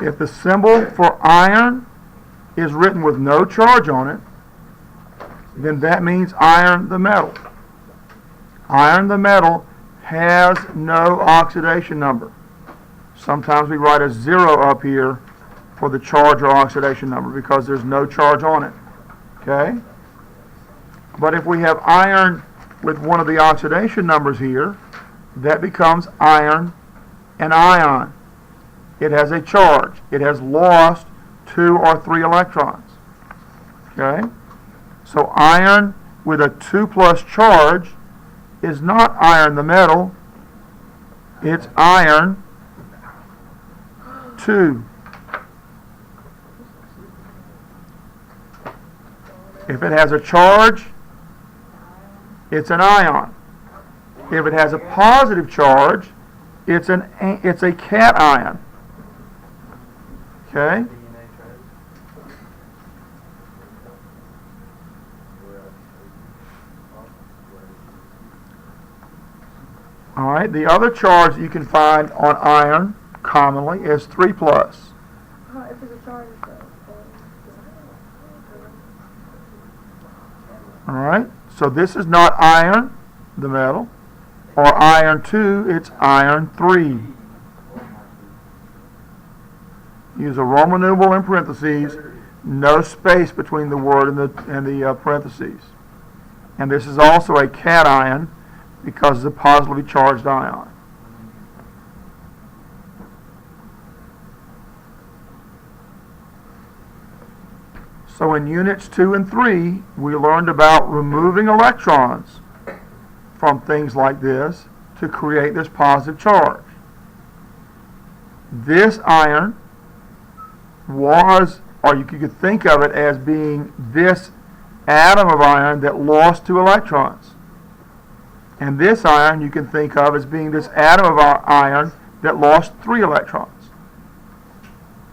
If the symbol for iron is written with no charge on it, then that means iron the metal. Iron the metal has no oxidation number. Sometimes we write a 0 up here for the charge or oxidation number because there's no charge on it. Okay? But if we have iron with one of the oxidation numbers here, that becomes iron an ion. It has a charge. It has lost 2 or 3 electrons. Okay? So iron with a 2+ charge is not iron the metal. It's iron 2. If it has a charge, it's an ion. If it has a positive charge, it's a cation. Okay? All right, the other charge that you can find on iron commonly is 3+. If it's a charge, all right, so this is not iron, the metal, or iron 2, it's iron 3. Use a Roman numeral in parentheses, no space between the word and the parentheses. And this is also a cation because it's a positively charged ion. So in units 2 and 3, we learned about removing electrons from things like this to create this positive charge. This iron was, or you could think of it as being this atom of iron that lost 2 electrons. And this iron you can think of as being this atom of iron that lost 3 electrons.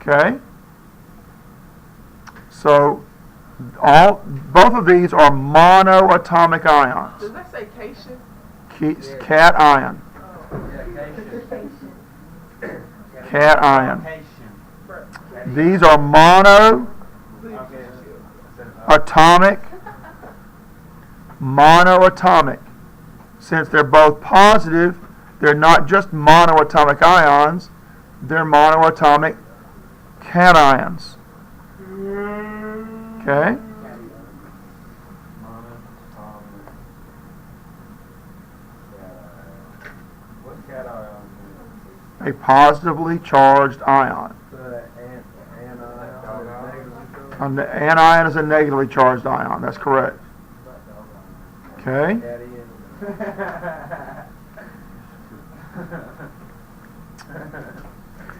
Okay? So both of these are monoatomic ions. Does that say cation? Cation. Cation. These are monoatomic. Since they're both positive, they're not just monoatomic ions, they're monoatomic cations. Okay? A positively charged ion. An anion is a negatively charged ion. That's correct. Okay?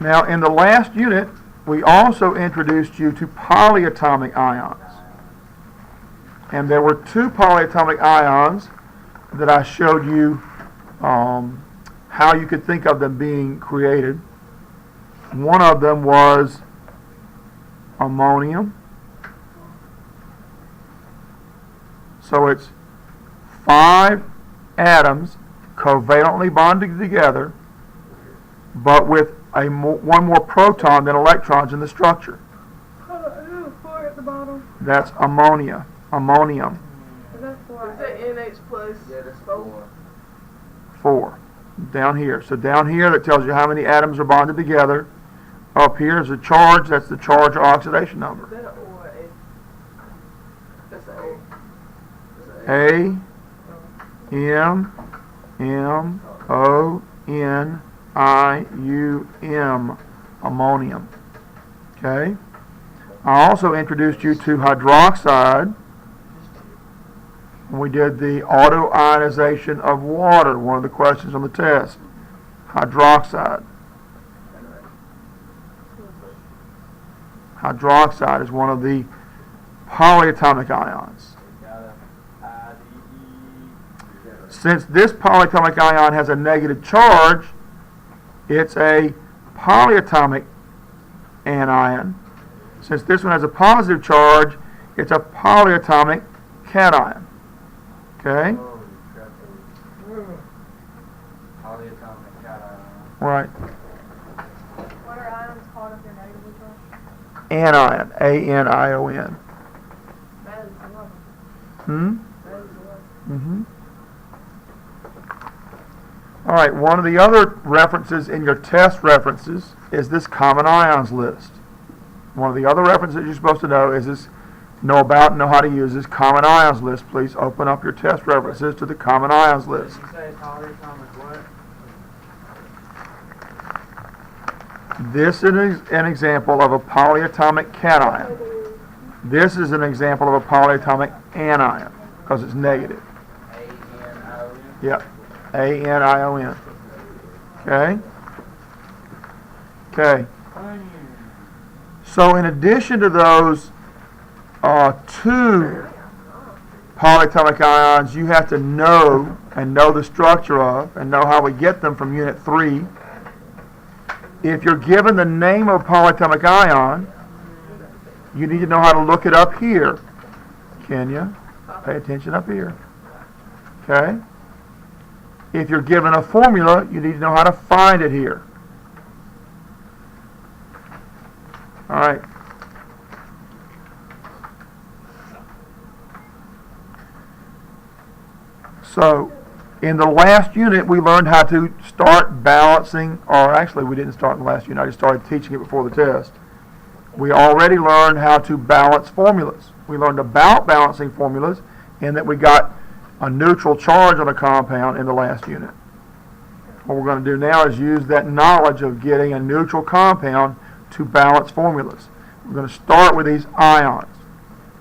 Now, in the last unit, we also introduced you to polyatomic ions. And there were 2 polyatomic ions that I showed you how you could think of them being created. One of them was ammonium. So it's 5 atoms covalently bonded together, but with one more proton than electrons in the structure. 4 at the bottom. That's ammonia. Ammonium. Is that 4? Is that NH plus? Yeah, that's 4. 4. Down here. So down here that tells you how many atoms are bonded together. Up here is a charge. That's the charge or oxidation number. Is that an O or A? That's an A. A-M-M-O-N-I-U-M. Ammonium. Okay? I also introduced you to hydroxide when we did the auto-ionization of water, one of the questions on the test. Hydroxide. Hydroxide is one of the polyatomic ions. Since this polyatomic ion has a negative charge, it's a polyatomic anion. Since this one has a positive charge, it's a polyatomic cation. Okay? Polyatomic cation. Right. anion, A-N-I-O-N. That is the one. Hmm? That is the one. All right, one of the other references in your test references is this common ions list. One of the other references you're supposed to know is this, know about and know how to use this common ions list. Please open up your test references to the common ions list. You say polyatomic what? This is an example of a polyatomic cation. This is an example of a polyatomic anion because it's negative. A-N-I-O-N? Yep. A-N-I-O-N. Okay? Okay. So in addition to those two polyatomic ions you have to know and know the structure of and know how we get them from Unit 3. If you're given the name of a polyatomic ion, you need to know how to look it up here. Kenya, pay attention up here. Okay? If you're given a formula, you need to know how to find it here. All right. So, in the last unit, we learned how to start balancing, or actually we didn't start in the last unit, I just started teaching it before the test. We already learned how to balance formulas. We learned about balancing formulas in that we got a neutral charge on a compound in the last unit. What we're going to do now is use that knowledge of getting a neutral compound to balance formulas. We're going to start with these ions.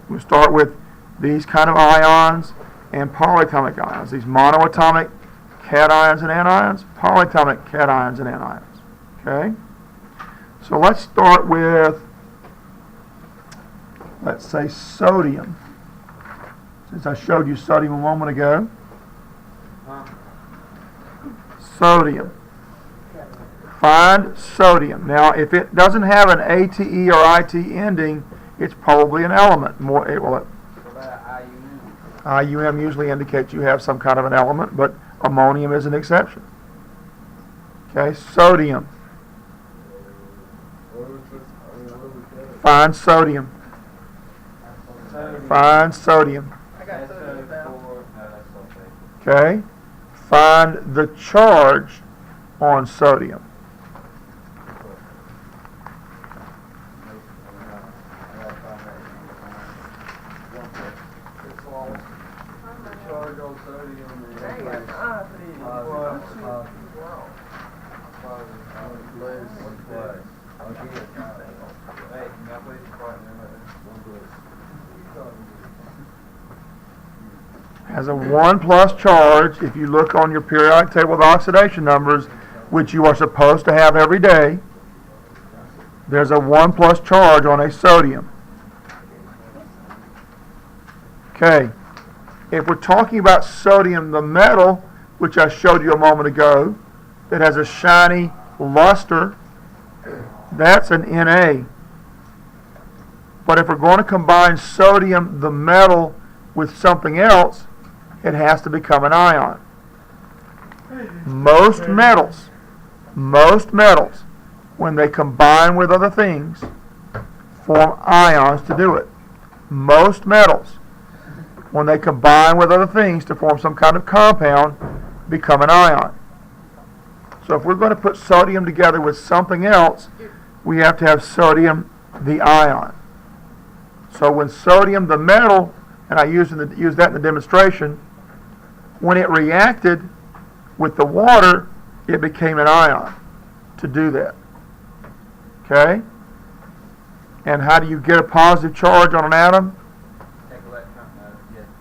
We'll start with these kind of ions and polyatomic ions. These monoatomic cations and anions, polyatomic cations and anions. Okay? So let's start with, let's say, sodium. Since I showed you sodium a moment ago. Sodium. Find sodium. Now, if it doesn't have an ATE or IT ending, it's probably an element. IUM usually indicates you have some kind of an element, but ammonium is an exception. Okay, sodium. Find sodium. Find sodium. Okay, find the charge on sodium. Has a 1 plus charge. If you look on your periodic table of oxidation numbers, which you are supposed to have every day, there's a 1 plus charge on a sodium. Okay, if we're talking about sodium, the metal, which I showed you a moment ago, that has a shiny luster, that's an Na. But if we're going to combine sodium, the metal, with something else, it has to become an ion. Most metals, when they combine with other things, form ions to do it. Most metals, when they combine with other things to form some kind of compound, become an ion. So if we're going to put sodium together with something else, we have to have sodium, the ion. So when sodium, the metal, and I used that in the demonstration, when it reacted with the water, it became an ion to do that. Okay? And how do you get a positive charge on an atom? Take electron.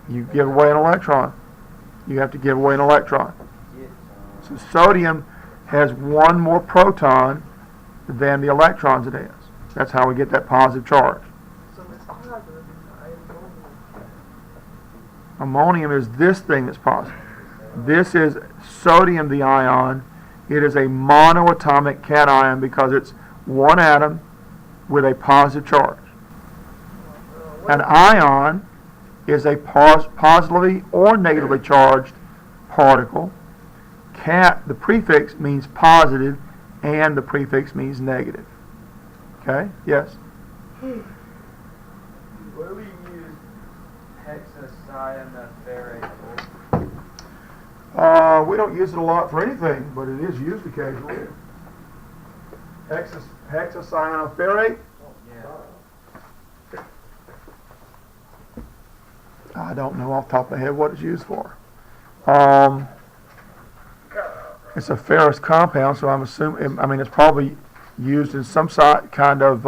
You give away an electron. You have to give away an electron. So sodium has 1 more proton than the electrons it has. That's how we get that positive charge. So it's positive. Ammonium is this thing that's positive. This is sodium, the ion. It is a monoatomic cation because it's 1 atom with a positive charge. An ion is a positively or negatively charged particle. The prefix means positive and the prefix means negative. Okay? Yes? What do we use hexacyanopherate for? We don't use it a lot for anything, but it is used occasionally. Hexacyanoferrate? Yeah. I don't know off the top of my head what it's used for. It's a ferrous compound, so I'm assuming, I mean, it's probably used in some kind of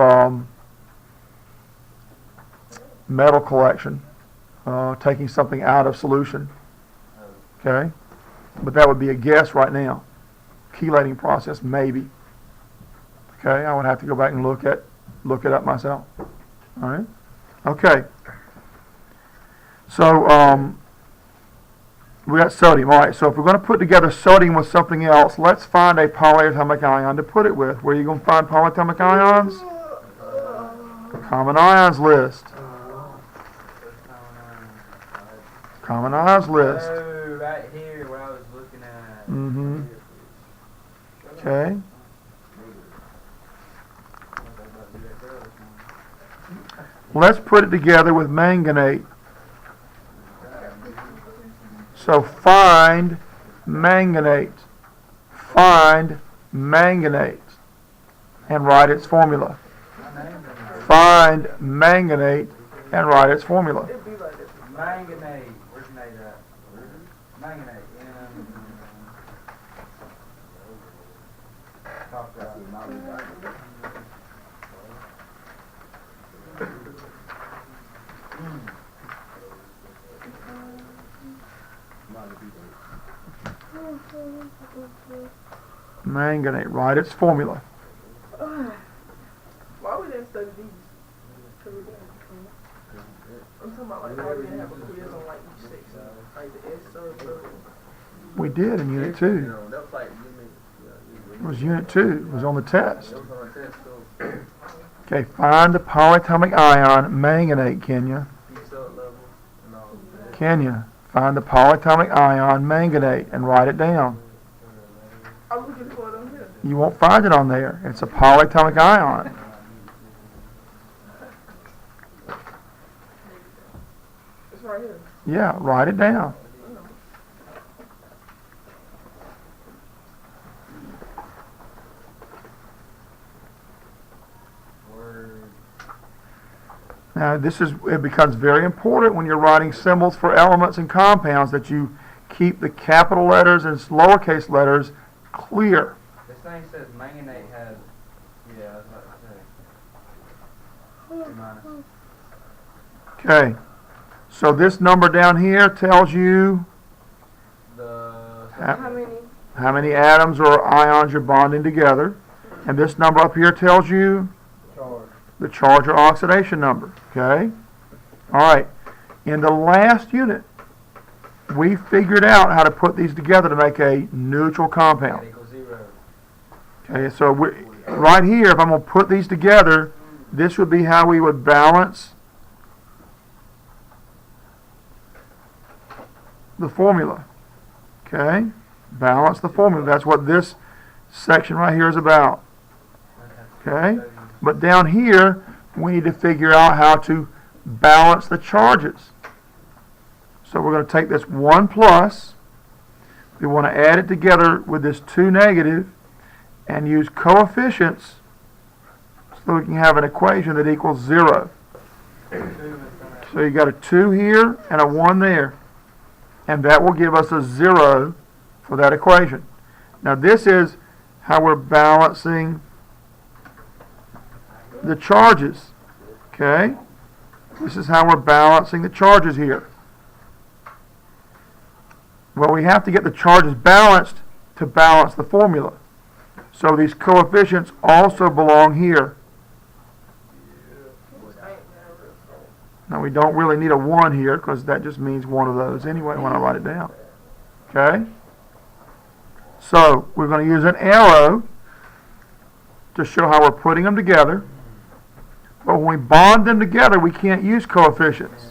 metal collection, taking something out of solution. Okay? But that would be a guess right now. Chelating process, maybe. Okay, I would have to go back and look it up myself. All right? Okay. So, we got sodium. All right, so if we're going to put together sodium with something else, let's find a polyatomic ion to put it with. Where are you going to find polyatomic ions? Common ions list. Common ions list. Oh, right here, where I was looking at. Mm-hmm. Okay. Let's put it together with manganate. So find manganate. Find manganate. And write its formula. Find manganate and write its formula. It'd be like this. Manganate. Where's Nate at? Manganate. Top right. Manganate. Write its formula. Why we didn't study these? 'Cause we didn't. I'm talking about like why we didn't have a quiz on like each section, like the S sub. We did in Unit 2. That's like It was Unit 2. It was on the test. on a test, so Okay, find the polyatomic ion manganate, Kenya. peace up level and all that. Kenya, find the polyatomic ion manganate and write it down. I'm looking for it on here. You won't find it on there. It's a polyatomic ion. It's right here. Yeah, write it down. Word. Now, it becomes very important when you're writing symbols for elements and compounds that you keep the capital letters and lowercase letters clear. This thing says manganate has, yeah, I was about to say. Two minus. Okay, so this number down here tells you How many? how many atoms or ions you're bonding together. And this number up here tells you Charge. the charge or oxidation number. Okay? All right. In the last unit, we figured out how to put these together to make a neutral compound. Equals 0. Okay, so right here, if I'm going to put these together, this would be how we would balance the formula. Okay? Balance the formula. That's what this section right here is about. Okay? But down here, we need to figure out how to balance the charges. So we're going to take this 1 plus. We want to add it together with this 2 negative and use coefficients so we can have an equation that equals 0. So you got a 2 here and a 1 there. And that will give us a 0 for that equation. Now this is how we're balancing the charges. Okay? This is how we're balancing the charges here. Well, we have to get the charges balanced to balance the formula. So these coefficients also belong here. Now we don't really need a 1 here because that just means one of those anyway when I write it down. Okay? So we're going to use an arrow to show how we're putting them together. But when we bond them together, we can't use coefficients.